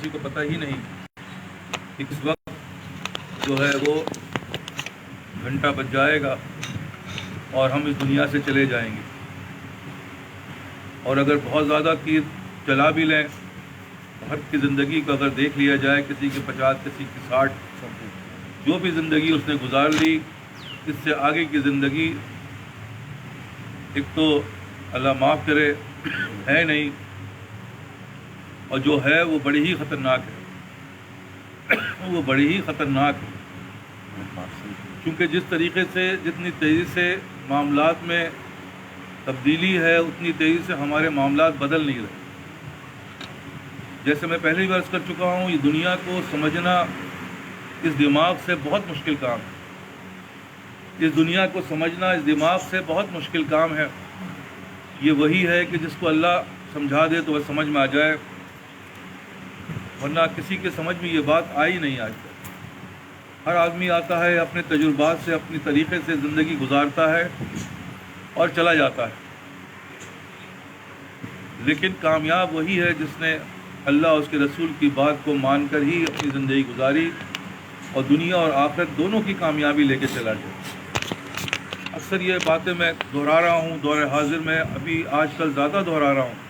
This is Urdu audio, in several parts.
کسی کو پتہ ہی نہیں کہ کس وقت جو ہے وہ گھنٹہ بج جائے گا اور ہم اس دنیا سے چلے جائیں گے. اور اگر بہت زیادہ تیر چلا بھی لیں، ہر کی زندگی کو اگر دیکھ لیا جائے، کسی کی 50 کسی کی 60، جو بھی زندگی اس نے گزار لی، اس سے آگے کی زندگی ایک تو اللہ معاف کرے ہے نہیں، اور جو ہے وہ بڑی ہی خطرناک ہے. وہ بڑی ہی خطرناک ہے، کیونکہ جس طریقے سے جتنی تیزی سے معاملات میں تبدیلی ہے، اتنی تیزی سے ہمارے معاملات بدل نہیں رہے. جیسے میں پہلے بھی عرض کر چکا ہوں، یہ دنیا کو سمجھنا اس دماغ سے بہت مشکل کام ہے. اس دنیا کو سمجھنا اس دماغ سے بہت مشکل کام ہے. یہ وہی ہے کہ جس کو اللہ سمجھا دے تو وہ سمجھ میں آ جائے، ورنہ کسی کے سمجھ میں یہ بات آئی نہیں آج تک. ہر آدمی آتا ہے اپنے تجربات سے، اپنی طریقے سے زندگی گزارتا ہے اور چلا جاتا ہے. لیکن کامیاب وہی ہے جس نے اللہ اور اس کے رسول کی بات کو مان کر ہی اپنی زندگی گزاری اور دنیا اور آخرت دونوں کی کامیابی لے کے چلا جائے. اکثر یہ باتیں میں دہرا رہا ہوں دور حاضر میں، ابھی آج کل زیادہ دہرا رہا ہوں،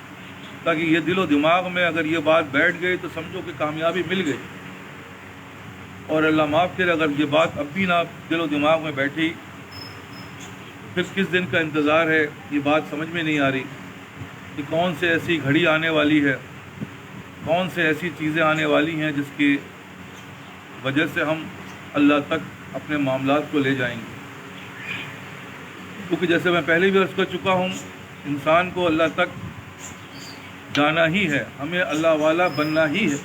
تاکہ یہ دل و دماغ میں اگر یہ بات بیٹھ گئی تو سمجھو کہ کامیابی مل گئی. اور اللہ معاف کرے اگر یہ بات اب بھی نہ دل و دماغ میں بیٹھی، پھر کس دن کا انتظار ہے یہ بات سمجھ میں نہیں آ رہی کہ کون سے ایسی گھڑی آنے والی ہے، کون سے ایسی چیزیں آنے والی ہیں جس کی وجہ سے ہم اللہ تک اپنے معاملات کو لے جائیں گے. کیونکہ جیسے میں پہلے بھی عرض کر چکا ہوں، انسان کو اللہ تک جانا ہی ہے، ہمیں اللہ والا بننا ہی ہے.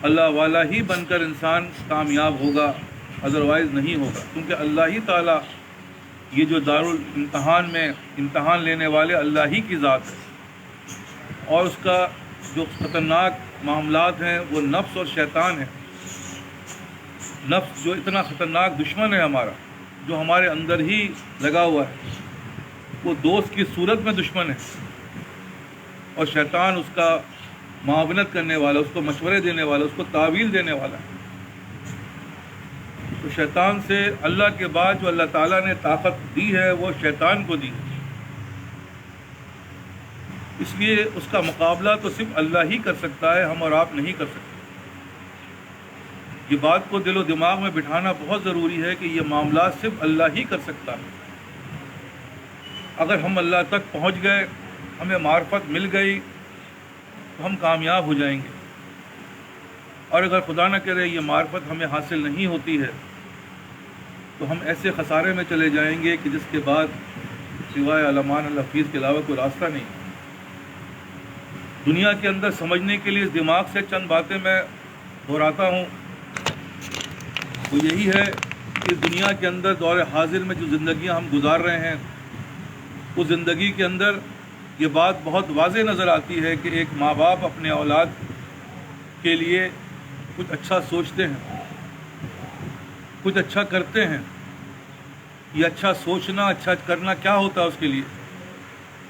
اللہ والا ہی بن کر انسان کامیاب ہوگا، ادروائز نہیں ہوگا. کیونکہ اللہ ہی تعالیٰ، یہ جو دارالامتحان میں امتحان لینے والے اللہ ہی کی ذات ہے، اور اس کا جو خطرناک معاملات ہیں وہ نفس اور شیطان ہے. نفس جو اتنا خطرناک دشمن ہے ہمارا، جو ہمارے اندر ہی لگا ہوا ہے، وہ دوست کی صورت میں دشمن ہے، اور شیطان اس کا معاونت کرنے والا، اس کو مشورے دینے والا، اس کو تعویل دینے والا ہے. تو شیطان سے اللہ کے بعد جو اللہ تعالیٰ نے طاقت دی ہے وہ شیطان کو دی ہے. اس لیے اس کا مقابلہ تو صرف اللہ ہی کر سکتا ہے، ہم اور آپ نہیں کر سکتے. یہ بات کو دل و دماغ میں بٹھانا بہت ضروری ہے کہ یہ معاملات صرف اللہ ہی کر سکتا ہے. اگر ہم اللہ تک پہنچ گئے، ہمیں معرفت مل گئی تو ہم کامیاب ہو جائیں گے. اور اگر خدا نہ کرے یہ معرفت ہمیں حاصل نہیں ہوتی ہے تو ہم ایسے خسارے میں چلے جائیں گے کہ جس کے بعد سوائے علمان الحفیظ کے علاوہ کوئی راستہ نہیں. دنیا کے اندر سمجھنے کے لیے اس دماغ سے چند باتیں میں دہراتا ہوں، وہ یہی ہے کہ اس دنیا کے اندر دور حاضر میں جو زندگیاں ہم گزار رہے ہیں، اس زندگی کے اندر یہ بات بہت واضح نظر آتی ہے کہ ایک ماں باپ اپنے اولاد کے لیے کچھ اچھا سوچتے ہیں، کچھ اچھا کرتے ہیں. یہ اچھا سوچنا، اچھا کرنا کیا ہوتا ہے اس کے لیے؟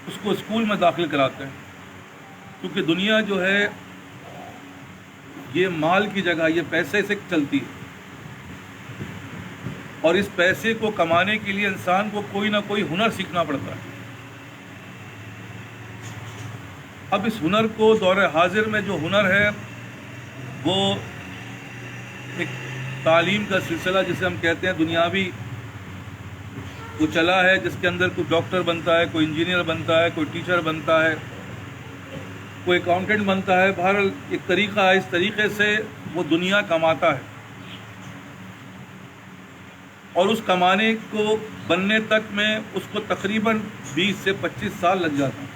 اس کو اسکول میں داخل کراتے ہیں. کیونکہ دنیا جو ہے یہ مال کی جگہ، یہ پیسے سے چلتی ہے، اور اس پیسے کو کمانے کے لیے انسان کو کوئی نہ کوئی ہنر سیکھنا پڑتا ہے. اب اس ہنر کو دور حاضر میں جو ہنر ہے وہ ایک تعلیم کا سلسلہ جسے ہم کہتے ہیں دنیاوی، وہ چلا ہے، جس کے اندر کوئی ڈاکٹر بنتا ہے، کوئی انجینئر بنتا ہے، کوئی ٹیچر بنتا ہے، کوئی اکاؤنٹنٹ بنتا ہے. بہرحال ایک طریقہ ہے، اس طریقے سے وہ دنیا کماتا ہے، اور اس کمانے کو بننے تک میں اس کو تقریباً 20 سے 25 سال لگ جاتا ہے.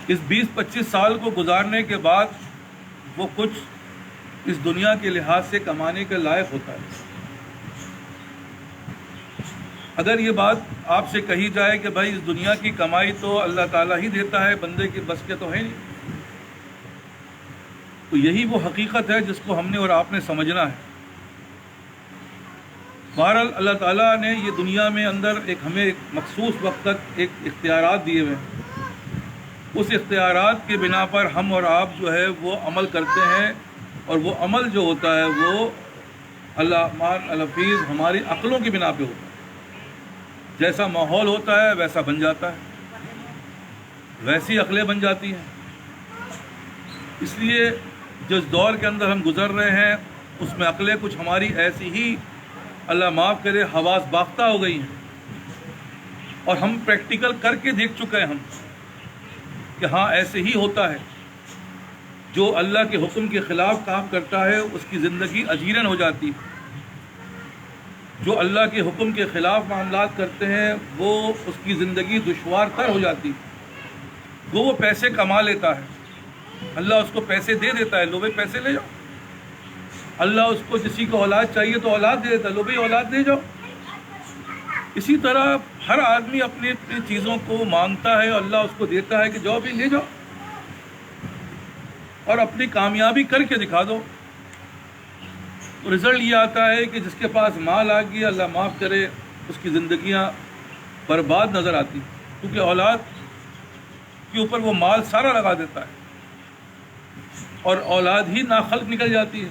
اس 20-25 سال کو گزارنے کے بعد وہ کچھ اس دنیا کے لحاظ سے کمانے کے لائق ہوتا ہے. اگر یہ بات آپ سے کہی جائے کہ بھائی اس دنیا کی کمائی تو اللہ تعالیٰ ہی دیتا ہے، بندے کی بس کے تو ہے نہیں، تو یہی وہ حقیقت ہے جس کو ہم نے اور آپ نے سمجھنا ہے. بہرحال اللہ تعالیٰ نے یہ دنیا میں اندر ہمیں ایک مخصوص وقت تک ایک اختیارات دیے ہوئے ہیں. اس اختیارات کے بنا پر ہم اور آپ جو ہے وہ عمل کرتے ہیں، اور وہ عمل جو ہوتا ہے وہ اللہ الحفیظ ہماری عقلوں کی بنا پہ ہوتا ہے۔ جیسا ماحول ہوتا ہے ویسا بن جاتا ہے، ویسی عقلیں بن جاتی ہیں۔ اس لیے جس دور کے اندر ہم گزر رہے ہیں اس میں عقلیں کچھ ہماری ایسی ہی اللہ معاف کرے حواس باختہ ہو گئی ہیں، اور ہم پریکٹیکل کر کے دیکھ چکے ہیں ہم کہ ہاں ایسے ہی ہوتا ہے۔ جو اللہ کے حکم کے خلاف کام کرتا ہے اس کی زندگی اجیرن ہو جاتی ہے، جو اللہ کے حکم کے خلاف معاملات کرتے ہیں وہ اس کی زندگی دشوار تر ہو جاتی ہے۔ وہ پیسے کما لیتا ہے، اللہ اس کو پیسے دے دیتا ہے، لو بھائی پیسے لے جاؤ۔ اللہ اس کو کسی کو اولاد چاہیے تو اولاد دے دیتا ہے، لو بھائی اولاد لے جاؤ۔ اسی طرح ہر آدمی اپنی اپنی چیزوں کو مانگتا ہے، اللہ اس کو دیتا ہے کہ جاؤ بھی لے جاؤ اور اپنی کامیابی کر کے دکھا دو۔ تو رزلٹ یہ آتا ہے کہ جس کے پاس مال آ گیا اللہ معاف کرے اس کی زندگیاں برباد نظر آتی، کیونکہ اولاد کے اوپر وہ مال سارا لگا دیتا ہے اور اولاد ہی ناخلق نکل جاتی ہے۔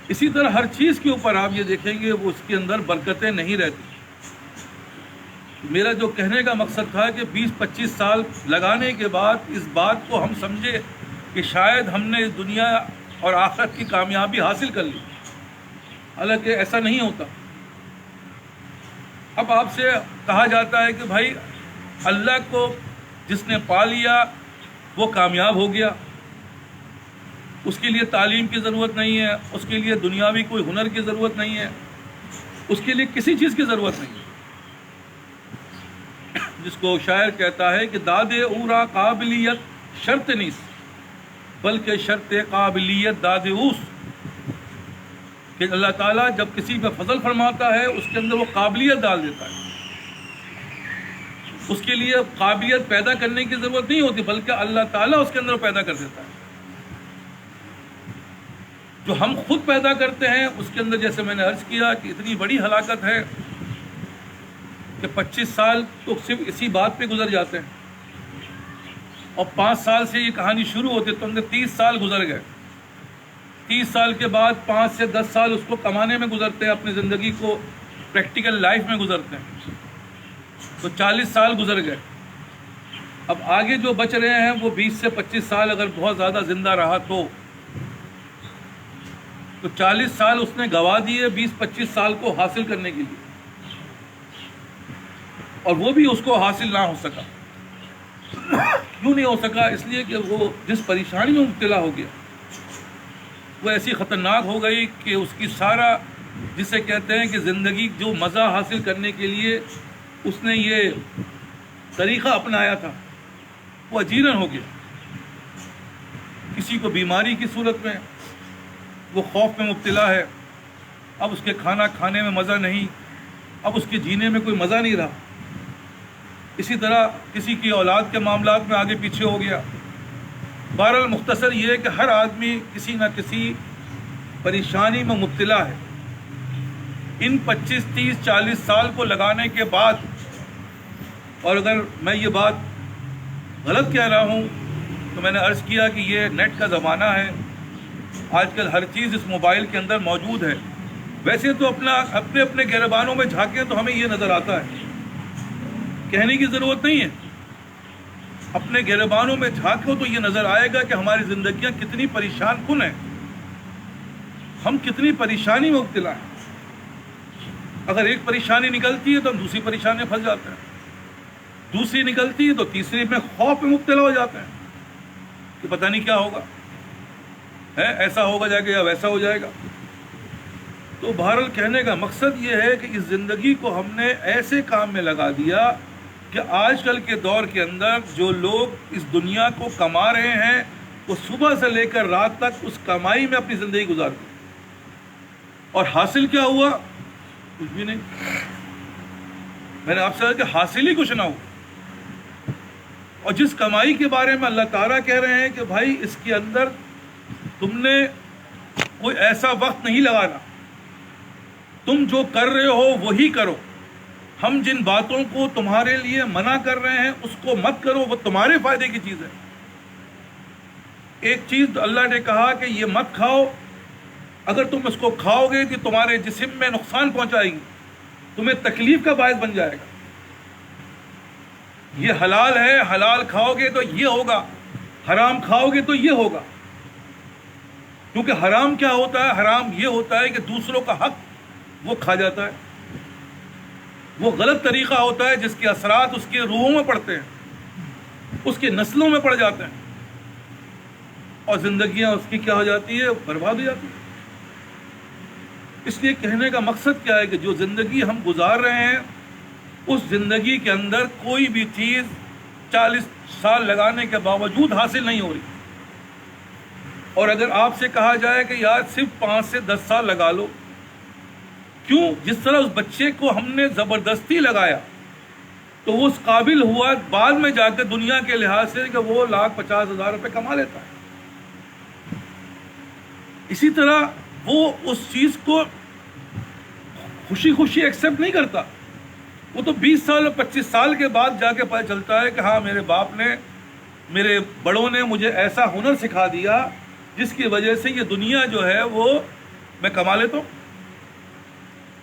اسی طرح ہر چیز کے اوپر آپ یہ دیکھیں گے وہ اس کے اندر برکتیں نہیں رہتی۔ میرا جو کہنے کا مقصد تھا کہ 20-25 سال لگانے کے بعد اس بات کو ہم سمجھے کہ شاید ہم نے اس دنیا اور آخرت کی کامیابی حاصل کر لی، حالانکہ ایسا نہیں ہوتا۔ اب آپ سے کہا جاتا ہے کہ بھائی اللہ کو جس نے پا لیا وہ کامیاب ہو گیا، اس کے لیے تعلیم کی ضرورت نہیں ہے، اس کے لیے دنیاوی کوئی ہنر کی ضرورت نہیں ہے، اس کے لیے کسی چیز کی ضرورت نہیں ہے۔ جس کو شاعر کہتا ہے کہ داد اورا قابلیت شرط نیس بلکہ شرط قابلیت داد اوس، کہ اللہ تعالیٰ جب کسی پہ فضل فرماتا ہے اس کے اندر وہ قابلیت ڈال دیتا ہے، اس کے لیے قابلیت پیدا کرنے کی ضرورت نہیں ہوتی بلکہ اللہ تعالیٰ اس کے اندر پیدا کر دیتا ہے۔ جو ہم خود پیدا کرتے ہیں اس کے اندر، جیسے میں نے عرض کیا کہ اتنی بڑی ہلاکت ہے کہ 25 سال تو صرف اسی بات پہ گزر جاتے ہیں، اور 5 سال سے یہ کہانی شروع ہوتی ہے تو اندر 30 سال گزر گئے۔ 30 سال کے بعد 5 سے 10 سال اس کو کمانے میں گزرتے ہیں، اپنی زندگی کو پریکٹیکل لائف میں گزرتے ہیں، تو 40 سال گزر گئے۔ اب آگے جو بچ رہے ہیں وہ 20 سے 25 سال اگر بہت زیادہ زندہ رہا تو 40 سال اس نے گوا دیے 20-25 سال کو حاصل کرنے کے لیے، اور وہ بھی اس کو حاصل نہ ہو سکا۔ کیوں نہیں ہو سکا؟ اس لیے کہ وہ جس پریشانی میں مبتلا ہو گیا وہ ایسی خطرناک ہو گئی کہ اس کی سارا، جسے کہتے ہیں کہ زندگی جو مزہ حاصل کرنے کے لیے اس نے یہ طریقہ اپنایا تھا وہ اجیرن ہو گیا۔ کسی کو بیماری کی صورت میں وہ خوف میں مبتلا ہے، اب اس کے کھانا کھانے میں مزہ نہیں، اب اس کے جینے میں کوئی مزہ نہیں رہا۔ اسی طرح کسی کی اولاد کے معاملات میں آگے پیچھے ہو گیا۔ بہرحال مختصر یہ ہے کہ ہر آدمی کسی نہ کسی پریشانی میں مبتلا ہے۔ ان 25, 30, 40 سال کو لگانے کے بعد، اور اگر میں یہ بات غلط کہہ رہا ہوں تو میں نے عرض کیا کہ یہ نیٹ کا زمانہ ہے، آج کل ہر چیز اس موبائل کے اندر موجود ہے۔ ویسے تو اپنے اپنے گہربانوں میں جھانکیں تو ہمیں یہ نظر آتا ہے، کہنے کی ضرورت نہیں ہے۔ اپنے گہربانوں میں جھانکو تو یہ نظر آئے گا کہ ہماری زندگیاں کتنی پریشان کن ہیں، ہم کتنی پریشانی میں مبتلا ہیں۔ اگر ایک پریشانی نکلتی ہے تو ہم دوسری پریشانی میں پھنس جاتے ہیں، دوسری نکلتی ہے تو تیسری میں خوف میں مبتلا ہو جاتے ہیں کہ پتہ نہیں کیا ہوگا، ایسا ہوگا جا کے یا ویسا ہو جائے گا۔ تو بہرحال کہنے کا مقصد یہ ہے کہ اس زندگی کو ہم نے ایسے کام میں لگا دیا کہ آج کل کے دور کے اندر جو لوگ اس دنیا کو کما رہے ہیں وہ صبح سے لے کر رات تک اس کمائی میں اپنی زندگی گزارتے ہیں، اور حاصل کیا ہوا؟ کچھ بھی نہیں۔ میں نے آپ سے کہا کہ حاصل ہی کچھ نہ ہو۔ اور جس کمائی کے بارے میں اللہ تعالیٰ کہہ رہے ہیں کہ بھائی اس کے اندر تم نے کوئی ایسا وقت نہیں لگانا، تم جو کر رہے ہو وہی کرو، ہم جن باتوں کو تمہارے لیے منع کر رہے ہیں اس کو مت کرو، وہ تمہارے فائدے کی چیز ہے۔ ایک چیز اللہ نے کہا کہ یہ مت کھاؤ، اگر تم اس کو کھاؤ گے تو تمہارے جسم میں نقصان پہنچائے گی، تمہیں تکلیف کا باعث بن جائے گا۔ یہ حلال ہے، حلال کھاؤ گے تو یہ ہوگا، حرام کھاؤ گے تو یہ ہوگا۔ کیونکہ حرام کیا ہوتا ہے؟ حرام یہ ہوتا ہے کہ دوسروں کا حق وہ کھا جاتا ہے، وہ غلط طریقہ ہوتا ہے جس کے اثرات اس کے روحوں میں پڑتے ہیں، اس کے نسلوں میں پڑ جاتے ہیں، اور زندگیاں اس کی کیا ہو جاتی ہے؟ برباد ہو جاتی ہے۔ اس لیے کہنے کا مقصد کیا ہے کہ جو زندگی ہم گزار رہے ہیں اس زندگی کے اندر کوئی بھی چیز 40 سال لگانے کے باوجود حاصل نہیں ہو رہی، اور اگر آپ سے کہا جائے کہ یار صرف 5 سے 10 سال لگا لو، کیوں؟ جس طرح اس بچے کو ہم نے زبردستی لگایا تو وہ اس قابل ہوا بعد میں جا کے دنیا کے لحاظ سے کہ وہ 1,50,000 روپے کما لیتا ہے۔ اسی طرح وہ اس چیز کو خوشی خوشی ایکسیپٹ نہیں کرتا، وہ تو 20 سال اور 25 سال کے بعد جا کے پتہ چلتا ہے کہ ہاں میرے باپ نے، میرے بڑوں نے مجھے ایسا ہنر سکھا دیا جس کی وجہ سے یہ دنیا جو ہے وہ میں کما لیتا ہوں۔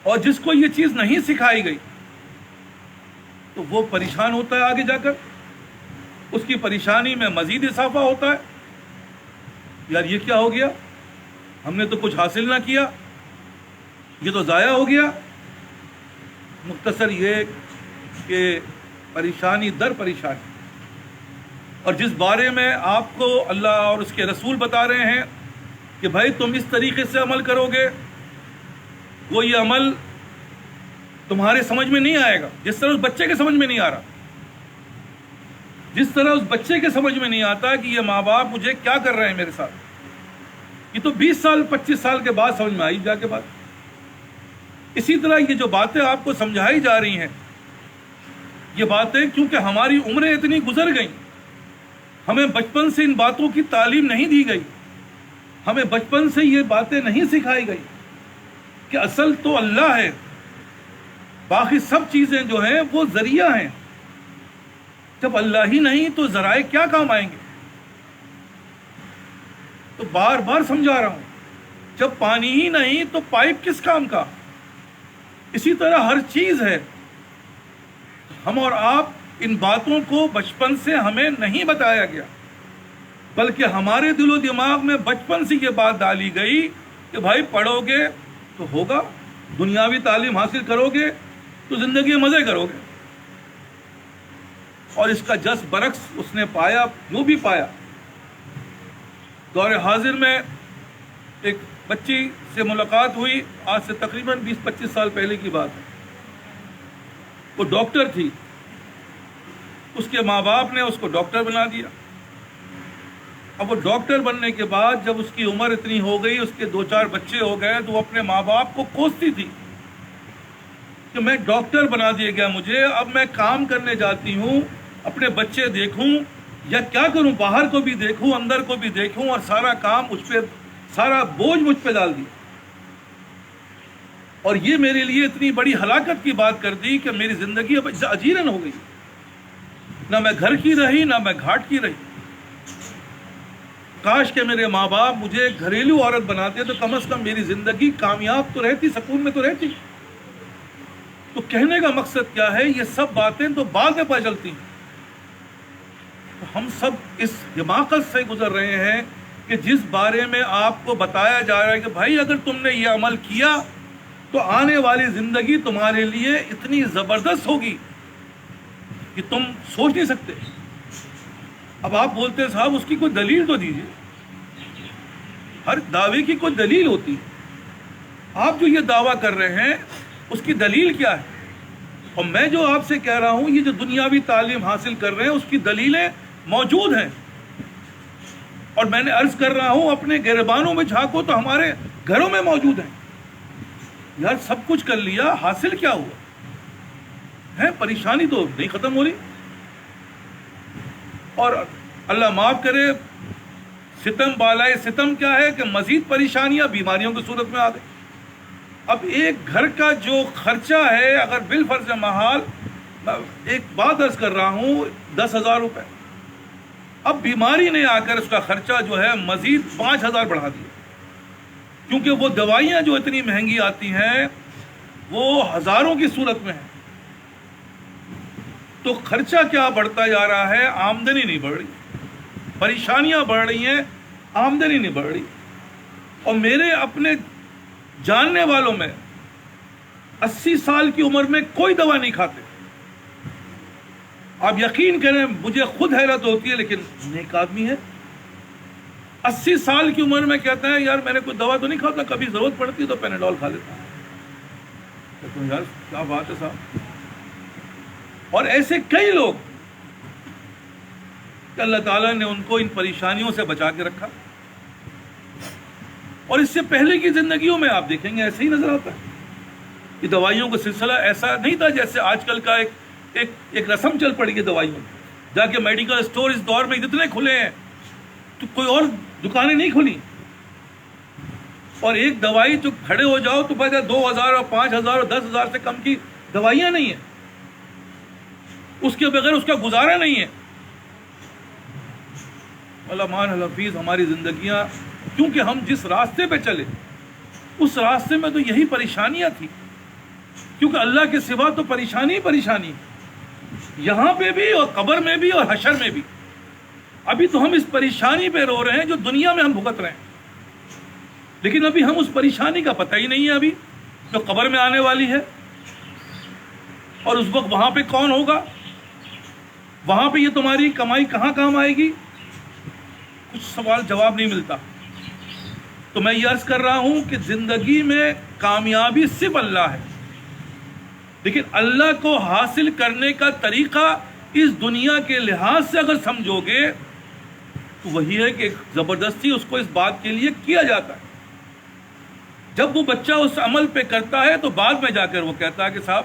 اور جس کو یہ چیز نہیں سکھائی گئی تو وہ پریشان ہوتا ہے، آگے جا کر اس کی پریشانی میں مزید اضافہ ہوتا ہے۔ یار یہ کیا ہو گیا، ہم نے تو کچھ حاصل نہ کیا، یہ تو ضائع ہو گیا۔ مختصر یہ کہ پریشانی در پریشانی، اور جس بارے میں آپ کو اللہ اور اس کے رسول بتا رہے ہیں کہ بھائی تم اس طریقے سے عمل کرو گے، وہ یہ عمل تمہارے سمجھ میں نہیں آئے گا، جس طرح اس بچے کے سمجھ میں نہیں آ رہا، جس طرح اس بچے کے سمجھ میں نہیں آتا کہ یہ ماں باپ مجھے کیا کر رہے ہیں میرے ساتھ، یہ تو 20 سال 25 سال کے بعد سمجھ میں آئی جا کے بعد۔ اسی طرح یہ جو باتیں آپ کو سمجھائی جا رہی ہیں، یہ باتیں کیونکہ ہماری عمریں اتنی گزر گئیں، ہمیں بچپن سے ان باتوں کی تعلیم نہیں دی گئی، ہمیں بچپن سے یہ باتیں نہیں سکھائی گئی کہ اصل تو اللہ ہے، باقی سب چیزیں جو ہیں وہ ذریعہ ہیں۔ جب اللہ ہی نہیں تو ذرائع کیا کام آئیں گے؟ تو بار بار سمجھا رہا ہوں، جب پانی ہی نہیں تو پائپ کس کام کا؟ اسی طرح ہر چیز ہے۔ ہم اور آپ ان باتوں کو بچپن سے ہمیں نہیں بتایا گیا، بلکہ ہمارے دل و دماغ میں بچپن سے یہ بات ڈالی گئی کہ بھائی پڑھو گے تو ہوگا، دنیاوی تعلیم حاصل کرو گے تو زندگی میں مزے کرو گے۔ اور اس کا جس برعکس اس نے پایا جو بھی پایا۔ دور حاضر میں ایک بچی سے ملاقات ہوئی، آج سے تقریباً 20-25 سال پہلے کی بات ہے۔ وہ ڈاکٹر تھی، اس کے ماں باپ نے اس کو ڈاکٹر بنا دیا۔ اب وہ ڈاکٹر بننے کے بعد جب اس کی عمر اتنی ہو گئی، اس کے 2-4 بچے ہو گئے، تو وہ اپنے ماں باپ کو کوستی تھی کہ میں ڈاکٹر بنا دیا گیا مجھے، اب میں کام کرنے جاتی ہوں، اپنے بچے دیکھوں یا کیا کروں، باہر کو بھی دیکھوں اندر کو بھی دیکھوں، اور سارا کام مجھ پہ، سارا بوجھ مجھ پہ ڈال دیا۔ اور یہ میرے لیے اتنی بڑی ہلاکت کی بات کر دی کہ میری زندگی اب اجیرن ہو گئی، نہ میں گھر کی رہی نہ میں گھاٹ کی رہی۔ کاش کہ میرے ماں باپ مجھے گھریلو عورت بناتے تو کم از کم میری زندگی کامیاب تو رہتی، سکون میں تو رہتی۔ تو کہنے کا مقصد کیا ہے، یہ سب باتیں تو بعد میں پتہ چلتی ہیں۔ تو ہم سب اس حماقت سے گزر رہے ہیں کہ جس بارے میں آپ کو بتایا جا رہا ہے کہ بھائی اگر تم نے یہ عمل کیا تو آنے والی زندگی تمہارے لیے اتنی زبردست ہوگی کہ تم سوچ نہیں سکتے۔ اب آپ بولتے ہیں صاحب اس کی کوئی دلیل تو دیجیے، ہر دعوے کی کوئی دلیل ہوتی ہے۔ آپ جو یہ دعویٰ کر رہے ہیں اس کی دلیل کیا ہے؟ اور میں جو آپ سے کہہ رہا ہوں، یہ جو دنیاوی تعلیم حاصل کر رہے ہیں اس کی دلیلیں موجود ہیں، اور میں نے عرض کر رہا ہوں اپنے گریبانوں میں جھانکو تو ہمارے گھروں میں موجود ہیں۔ یار سب کچھ کر لیا، حاصل کیا ہوا ہے؟ پریشانی تو نہیں ختم ہو رہی، اور اللہ معاف کرے، ستم بالائے ستم کیا ہے کہ مزید پریشانیاں بیماریوں کی صورت میں آ گئی۔ اب ایک گھر کا جو خرچہ ہے اگر بالفرض محال، میں ایک بات عرض کر رہا ہوں، 10,000 روپے، اب بیماری نے آ کر اس کا خرچہ جو ہے مزید 5,000 بڑھا دیا، کیونکہ وہ دوائیاں جو اتنی مہنگی آتی ہیں وہ ہزاروں کی صورت میں ہیں، تو خرچہ کیا بڑھتا جا رہا ہے، آمدنی نہیں بڑھ رہی، پریشانیاں بڑھ رہی ہیں، آمدنی نہیں بڑھ رہی۔ اور میرے اپنے جاننے والوں میں 80 سال کی عمر میں کوئی دوا نہیں کھاتے، آپ یقین کریں مجھے خود حیرت ہوتی ہے، لیکن نیک آدمی ہے، 80 سال کی عمر میں کہتے ہیں یار میں نے کوئی دوا تو نہیں کھاتا، کبھی ضرورت پڑتی ہے تو پیناڈول کھا لیتا ہوں۔ کہتا ہوں یار کیا بات ہے صاحب۔ اور ایسے کئی لوگ کہ اللہ تعالیٰ نے ان کو ان پریشانیوں سے بچا کے رکھا، اور اس سے پہلے کی زندگیوں میں آپ دیکھیں گے ایسے ہی نظر آتا ہے کہ دوائیوں کا سلسلہ ایسا نہیں تھا جیسے آج کل کا ایک رسم چل پڑی ہے دوائیوں میں، جا کے میڈیکل اسٹور اس دور میں اتنے کھلے ہیں تو کوئی اور دکانیں نہیں کھلی، اور ایک دوائی تو کھڑے ہو جاؤ تو پتہ 2,000 اور 5,000 اور 10,000 سے کم کی دوائیاں نہیں ہیں، اس کے بغیر اس کا گزارا نہیں ہے۔ علمان الحفیظ ہماری زندگیاں، کیونکہ ہم جس راستے پہ چلے اس راستے میں تو یہی پریشانیاں تھی، کیونکہ اللہ کے سوا تو پریشانی پریشانی، یہاں پہ بھی اور قبر میں بھی اور حشر میں بھی۔ ابھی تو ہم اس پریشانی پہ رو رہے ہیں جو دنیا میں ہم بھگت رہے ہیں، لیکن ابھی ہم اس پریشانی کا پتہ ہی نہیں ہے ابھی جو قبر میں آنے والی ہے، اور اس وقت وہاں پہ کون ہوگا، وہاں پہ یہ تمہاری کمائی کہاں کام آئے گی، کچھ سوال جواب نہیں ملتا۔ تو میں یہ عرض کر رہا ہوں کہ زندگی میں کامیابی صرف اللہ ہے، لیکن اللہ کو حاصل کرنے کا طریقہ اس دنیا کے لحاظ سے اگر سمجھو گے تو وہی ہے کہ زبردستی اس کو اس بات کے لیے کیا جاتا ہے۔ جب وہ بچہ اس عمل پہ کرتا ہے تو بعد میں جا کر وہ کہتا ہے کہ صاحب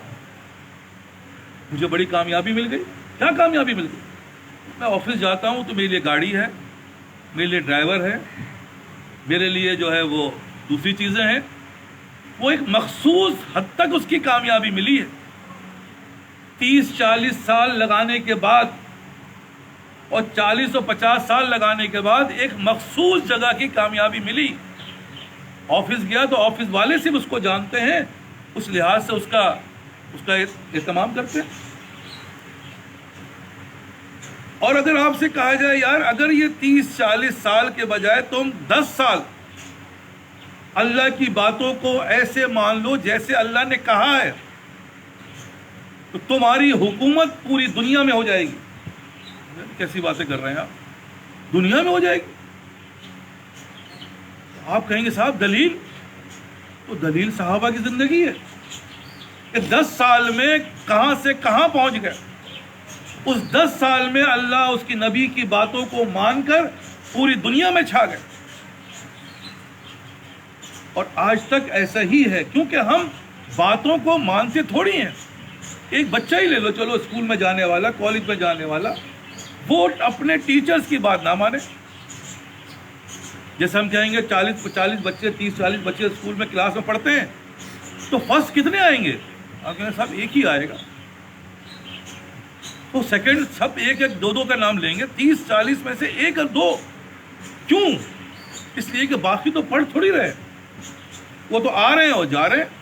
مجھے بڑی کامیابی مل گئی۔ کیا کامیابی مل گئی؟ میں آفس جاتا ہوں تو میرے لیے گاڑی ہے، میرے لیے ڈرائیور ہے، میرے لیے جو ہے وہ دوسری چیزیں ہیں۔ وہ ایک مخصوص حد تک اس کی کامیابی ملی ہے، 30-40 سال لگانے کے بعد اور 40 اور 50 سال لگانے کے بعد ایک مخصوص جگہ کی کامیابی ملی۔ آفس گیا تو آفس والے صرف اس کو جانتے ہیں، اس لحاظ سے اس کا اہتمام کرتے ہیں۔ اور اگر آپ سے کہا جائے یار اگر یہ 30-40 سال کے بجائے تم 10 سال اللہ کی باتوں کو ایسے مان لو جیسے اللہ نے کہا ہے تو تمہاری حکومت پوری دنیا میں ہو جائے گی۔ کیسی باتیں کر رہے ہیں آپ، دنیا میں ہو جائے گی؟ آپ کہیں گے صاحب دلیل، تو دلیل صحابہ کی زندگی ہے کہ 10 سال میں کہاں سے کہاں پہنچ گئے۔ اس 10 سال میں اللہ اس کی نبی کی باتوں کو مان کر پوری دنیا میں چھا گئے، اور آج تک ایسا ہی ہے، کیونکہ ہم باتوں کو مانتے تھوڑی ہیں۔ ایک بچہ ہی لے لو، چلو اسکول میں جانے والا، کالج میں جانے والا، وہ اپنے ٹیچرز کی بات نہ مانے۔ جیسے ہم کہیں گے 40 بچے 30-40 بچے اسکول میں کلاس میں پڑھتے ہیں تو فرسٹ کتنے آئیں گے؟ آپ کہیں گے صاحب ایک ہی آئے گا، تو سیکنڈ سب ایک 2 کا نام لیں گے، 30-40 میں سے 1 اور 2۔ کیوں؟ اس لیے کہ باقی تو پڑھ تھوڑی رہے، وہ تو آ رہے ہیں اور جا رہے ہیں۔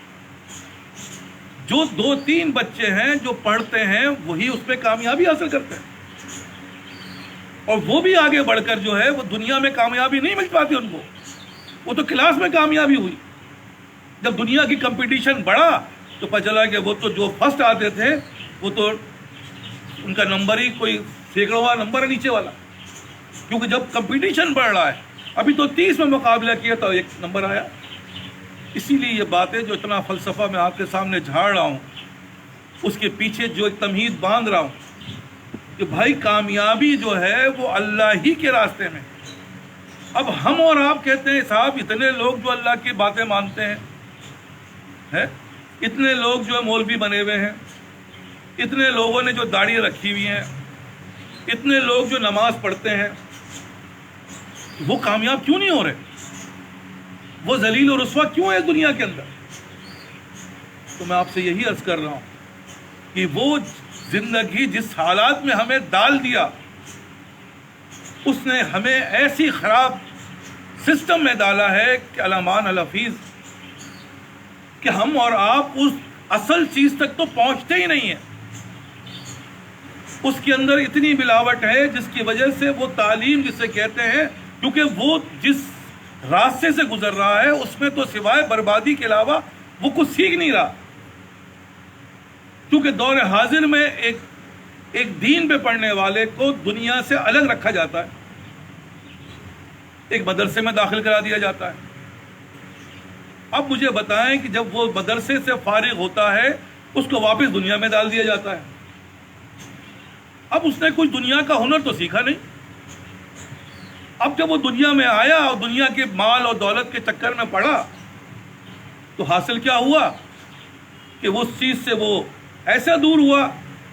جو 2-3 بچے ہیں جو پڑھتے ہیں وہی اس پہ کامیابی حاصل کرتے ہیں، اور وہ بھی آگے بڑھ کر جو ہے وہ دنیا میں کامیابی نہیں مل پاتی ان کو، وہ تو کلاس میں کامیابی ہوئی۔ جب دنیا کی کمپٹیشن بڑھا تو پتہ چلا کہ وہ تو جو فرسٹ آتے تھے وہ تو ان کا نمبر ہی کوئی سینکڑواں نمبر ہے نیچے والا، کیونکہ جب کمپٹیشن بڑھ رہا ہے، ابھی تو 30 میں مقابلہ کیا تو 1 نمبر آیا۔ اسی لیے یہ باتیں جو اتنا فلسفہ میں آپ کے سامنے جھاڑ رہا ہوں، اس کے پیچھے جو ایک تمہید باندھ رہا ہوں کہ بھائی کامیابی جو ہے وہ اللہ ہی کے راستے میں۔ اب ہم اور آپ کہتے ہیں صاحب اتنے لوگ جو اللہ کی باتیں مانتے ہیں، اتنے لوگ جو مولوی بنے ہوئے ہیں، اتنے لوگوں نے جو داڑھی رکھی ہوئی ہیں، اتنے لوگ جو نماز پڑھتے ہیں، وہ کامیاب کیوں نہیں ہو رہے؟ وہ ذلیل و رسوا کیوں ہے دنیا کے اندر؟ تو میں آپ سے یہی عرض کر رہا ہوں کہ وہ زندگی جس حالات میں ہمیں ڈال دیا، اس نے ہمیں ایسی خراب سسٹم میں ڈالا ہے کہ علامان الحفیظ کہ ہم اور آپ اس اصل چیز تک تو پہنچتے ہی نہیں ہیں۔ اس کے اندر اتنی ملاوٹ ہے جس کی وجہ سے وہ تعلیم جسے کہتے ہیں، کیونکہ وہ جس راستے سے گزر رہا ہے اس میں تو سوائے بربادی کے علاوہ وہ کچھ سیکھ نہیں رہا، کیونکہ دور حاضر میں ایک دین پہ پڑھنے والے کو دنیا سے الگ رکھا جاتا ہے، ایک مدرسے میں داخل کرا دیا جاتا ہے۔ اب مجھے بتائیں کہ جب وہ مدرسے سے فارغ ہوتا ہے اس کو واپس دنیا میں ڈال دیا جاتا ہے۔ اب اس نے کچھ دنیا کا ہنر تو سیکھا نہیں۔ اب جب وہ دنیا میں آیا اور دنیا کے مال اور دولت کے چکر میں پڑا تو حاصل کیا ہوا کہ وہ اس چیز سے وہ ایسا دور ہوا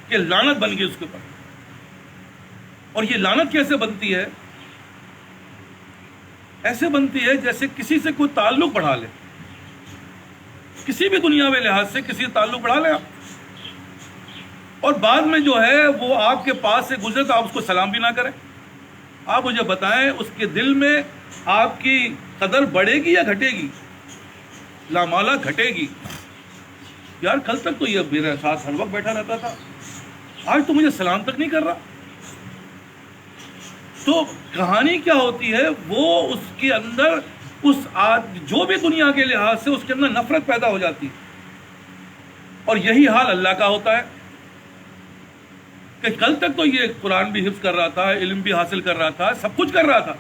کہ لعنت بن گئی اس کے اوپر۔ اور یہ لعنت کیسے بنتی ہے؟ ایسے بنتی ہے جیسے کسی سے کوئی تعلق بڑھا لے، کسی بھی دنیا میں لحاظ سے کسی سے تعلق بڑھا لے آپ، اور بعد میں جو ہے وہ آپ کے پاس سے گزرے تو آپ اس کو سلام بھی نہ کریں۔ آپ مجھے بتائیں اس کے دل میں آپ کی قدر بڑھے گی یا گھٹے گی؟ لامالا گھٹے گی۔ یار کل تک تو یہ میرے ساتھ ہر وقت بیٹھا رہتا تھا، آج تو مجھے سلام تک نہیں کر رہا۔ تو کہانی کیا ہوتی ہے؟ وہ اس کے اندر جو بھی دنیا کے لحاظ سے اس کے اندر نفرت پیدا ہو جاتی ہے، اور یہی حال اللہ کا ہوتا ہے کہ کل تک تو یہ قرآن بھی حفظ کر رہا تھا، علم بھی حاصل کر رہا تھا، سب کچھ کر رہا تھا،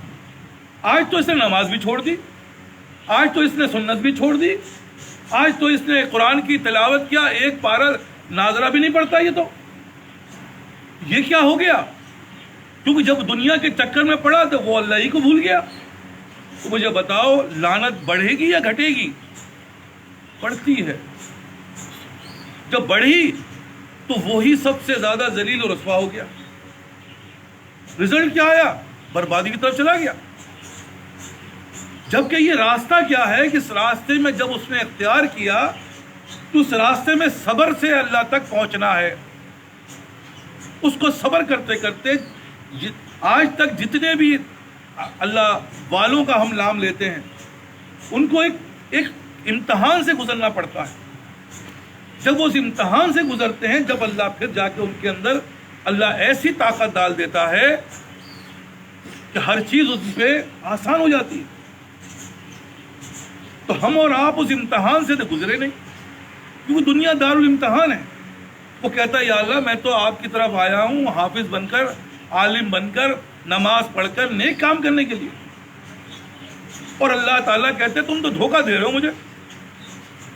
آج تو اس نے نماز بھی چھوڑ دی، آج تو اس نے سنت بھی چھوڑ دی، آج تو اس نے قرآن کی تلاوت کیا ایک پارہ ناظرہ بھی نہیں پڑھتا۔ یہ کیا ہو گیا؟ کیونکہ جب دنیا کے چکر میں پڑا تو وہ اللہ ہی کو بھول گیا۔ تو مجھے بتاؤ لعنت بڑھے گی یا گھٹے گی؟ بڑھتی ہے۔ جب بڑھی تو وہی سب سے زیادہ ذلیل و رسوا ہو گیا۔ رزلٹ کیا آیا؟ بربادی کی طرف چلا گیا۔ جبکہ یہ راستہ کیا ہے کہ اس راستے میں جب اس نے اختیار کیا تو اس راستے میں صبر سے اللہ تک پہنچنا ہے۔ اس کو صبر کرتے کرتے آج تک جتنے بھی اللہ والوں کا ہم نام لیتے ہیں ان کو ایک امتحان سے گزرنا پڑتا ہے۔ جب وہ اس امتحان سے گزرتے ہیں، جب اللہ پھر جا کے ان کے اندر اللہ ایسی طاقت ڈال دیتا ہے کہ ہر چیز اس پہ آسان ہو جاتی ہے۔ تو ہم اور آپ اس امتحان سے تو گزرے نہیں، کیونکہ دنیا دار الامتحان ہے۔ وہ کہتا ہے یا اللہ میں تو آپ کی طرف آیا ہوں حافظ بن کر، عالم بن کر، نماز پڑھ کر، نیک کام کرنے کے لیے، اور اللہ تعالیٰ کہتے تم تو دھوکہ دے رہے ہو مجھے،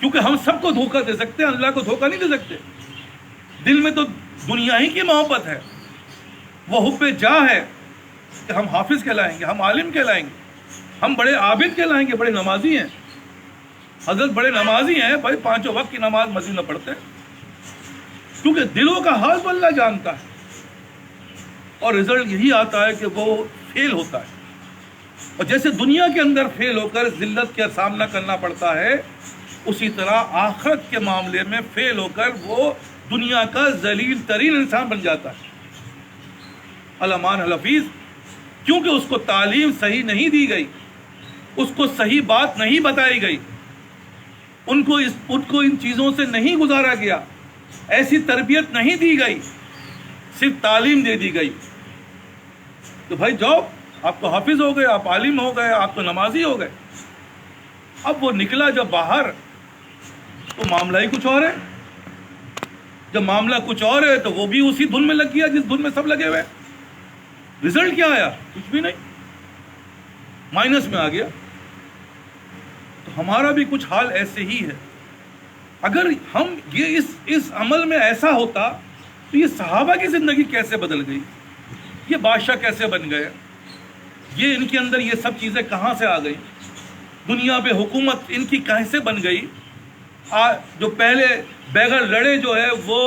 کیونکہ ہم سب کو دھوکہ دے سکتے ہیں، اللہ کو دھوکہ نہیں دے سکتے۔ دل میں تو دنیا ہی کی محبت ہے، وہ حب جاہ ہے کہ ہم حافظ کہلائیں گے، ہم عالم کہلائیں گے، ہم بڑے عابد کہلائیں گے، بڑے نمازی ہیں۔ حضرت بڑے نمازی ہیں بھائی، 5 وقت کی نماز مسجد میں پڑھتے ہیں، کیونکہ دلوں کا حال تو اللہ جانتا ہے۔ اور رزلٹ یہی آتا ہے کہ وہ فیل ہوتا ہے، اور جیسے دنیا کے اندر فیل ہو کر ذلت کا سامنا کرنا پڑتا ہے، اسی طرح آخرت کے معاملے میں فیل ہو کر وہ دنیا کا ذلیل ترین انسان بن جاتا ہے۔ علامان الحفیظ، کیونکہ اس کو تعلیم صحیح نہیں دی گئی، اس کو صحیح بات نہیں بتائی گئی، ان کو ان چیزوں سے نہیں گزارا گیا، ایسی تربیت نہیں دی گئی، صرف تعلیم دے دی گئی تو بھائی جاؤ آپ تو حافظ ہو گئے، آپ عالم ہو گئے، آپ تو نمازی ہو گئے۔ اب وہ نکلا جب باہر تو معاملہ ہی کچھ اور ہے۔ جب معاملہ کچھ اور ہے تو وہ بھی اسی دھن میں لگ گیا جس دھن میں سب لگے ہوئے۔ رزلٹ کیا آیا؟ کچھ بھی نہیں، مائنس میں آ گیا۔ تو ہمارا بھی کچھ حال ایسے ہی ہے۔ اگر ہم یہ اس عمل میں ایسا ہوتا تو یہ صحابہ کی زندگی کیسے بدل گئی، یہ بادشاہ کیسے بن گئے، یہ ان کے اندر یہ سب چیزیں کہاں سے آ گئی، دنیا پہ حکومت ان کی کیسے بن گئی، جو پہلے بغیر لڑے جو ہے وہ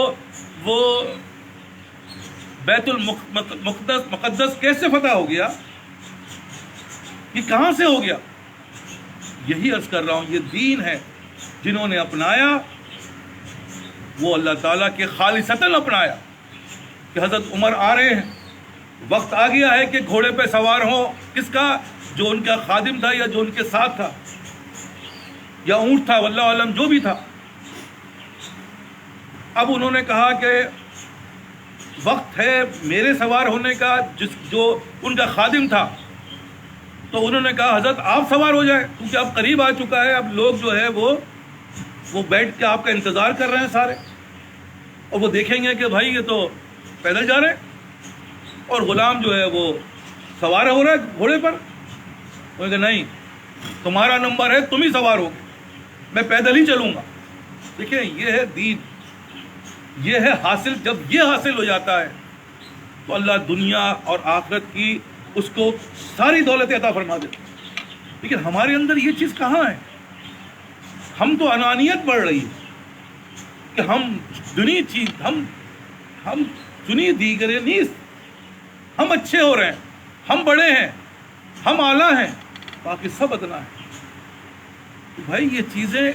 بیت المقدس کیسے فتح ہو گیا، یہ کہاں سے ہو گیا؟ یہی عرض کر رہا ہوں، یہ دین ہے جنہوں نے اپنایا وہ اللہ تعالیٰ کے خالصتاً اپنایا کہ حضرت عمر آ رہے ہیں، وقت آ گیا ہے کہ گھوڑے پہ سوار ہو، کس کا؟ جو ان کا خادم تھا یا جو ان کے ساتھ تھا یا اونٹ تھا، واللہ عالم جو بھی تھا۔ اب انہوں نے کہا کہ وقت ہے میرے سوار ہونے کا، جو ان کا خادم تھا، تو انہوں نے کہا حضرت آپ سوار ہو جائیں، کیونکہ اب قریب آ چکا ہے، اب لوگ جو ہے وہ بیٹھ کے آپ کا انتظار کر رہے ہیں سارے، اور وہ دیکھیں گے کہ بھائی یہ تو پیدل جا رہے ہیں اور غلام جو ہے وہ سوار ہو رہا ہے گھوڑے پر۔ وہ کہ نہیں، تمہارا نمبر ہے، تم ہی سوار ہو، میں پیدل ہی چلوں گا۔ دیکھیں یہ ہے دین، یہ ہے حاصل۔ جب یہ حاصل ہو جاتا ہے تو اللہ دنیا اور آخرت کی اس کو ساری دولت عطا فرما دیتا۔ لیکن ہمارے اندر یہ چیز کہاں ہے؟ ہم تو انانیت بڑھ رہی ہے کہ ہم دنیا چیز، ہم دنیا دیگرے نیست، ہم اچھے ہو رہے ہیں، ہم بڑے ہیں، ہم اعلیٰ ہیں، باقی سب ادنا ہے۔ بھائی یہ چیزیں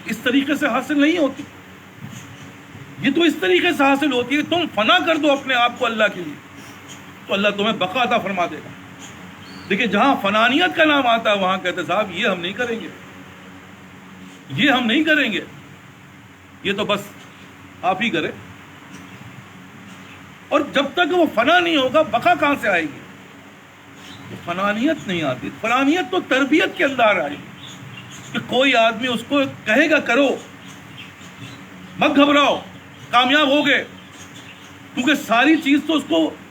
اس طریقے سے حاصل نہیں ہوتی، یہ تو اس طریقے سے حاصل ہوتی ہے تم فنا کر دو اپنے آپ کو اللہ کے لیے، تو اللہ تمہیں بقا عطا فرما دے گا۔ دیکھیں جہاں فنانیت کا نام آتا ہے وہاں کہتے صاحب یہ ہم نہیں کریں گے، یہ ہم نہیں کریں گے، یہ تو بس آپ ہی کریں۔ اور جب تک وہ فنا نہیں ہوگا بقا کہاں سے آئے گی؟ تو فنانیت نہیں آتی، فنانیت تو تربیت کے اندر آئے گی کہ کوئی آدمی اس کو کہے گا کرو، مت گھبراؤ، کامیاب ہو گئے، کیونکہ ساری چیز تو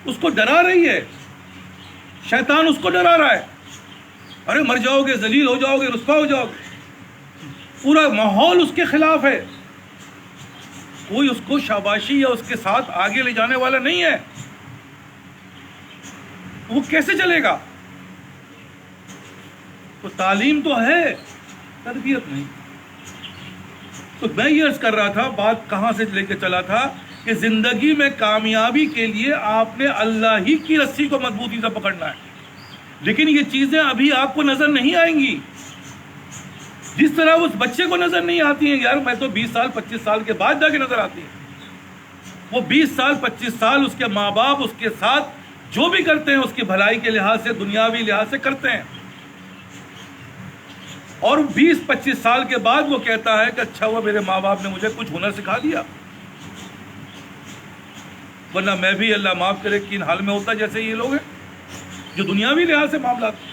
اس کو ڈرا رہی ہے، شیطان اس کو ڈرا رہا ہے، ارے مر جاؤ گے، ذلیل ہو جاؤ گے، رسوا ہو جاؤ گے، پورا ماحول اس کے خلاف ہے، کوئی اس کو شاباشی یا اس کے ساتھ آگے لے جانے والا نہیں ہے، وہ کیسے چلے گا؟ تو تعلیم تو ہے، تربیت نہیں۔ تو میں یہ عرض کر رہا تھا، بات کہاں سے لے کے چلا تھا کہ زندگی میں کامیابی کے لیے آپ نے اللہ ہی کی رسی کو مضبوطی سے پکڑنا ہے، لیکن یہ چیزیں ابھی آپ کو نظر نہیں آئیں گی، جس طرح اس بچے کو نظر نہیں آتی ہیں، یار میں تو 20 سال 25 سال کے بعد جا کے نظر آتی ہیں۔ وہ 20 سال 25 سال اس کے ماں باپ اس کے ساتھ جو بھی کرتے ہیں اس کی بھلائی کے لحاظ سے، دنیاوی لحاظ سے کرتے ہیں، اور 20-25 سال کے بعد وہ کہتا ہے کہ اچھا ہوا میرے ماں باپ نے مجھے کچھ ہنر سکھا دیا، ورنہ میں بھی اللہ معاف کرے کن حال میں ہوتا جیسے یہ لوگ ہیں جو دنیاوی لحاظ سے معاملات۔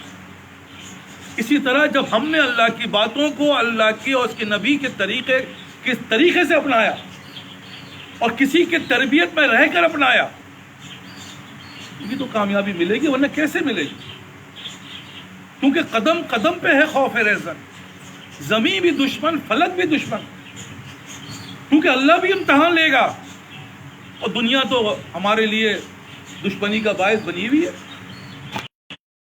اسی طرح جب ہم نے اللہ کی باتوں کو، اللہ کی اور اس کے نبی کے طریقے کس طریقے سے اپنایا اور کسی کے تربیت میں رہ کر اپنایا، یہ تو کامیابی ملے گی، ورنہ کیسے ملے گی؟ کیونکہ قدم قدم پہ ہے خوف رہزن، زمین بھی دشمن، فلک بھی دشمن، کیونکہ اللہ بھی امتحان لے گا، اور دنیا تو ہمارے لیے دشمنی کا باعث بنی ہوئی ہے۔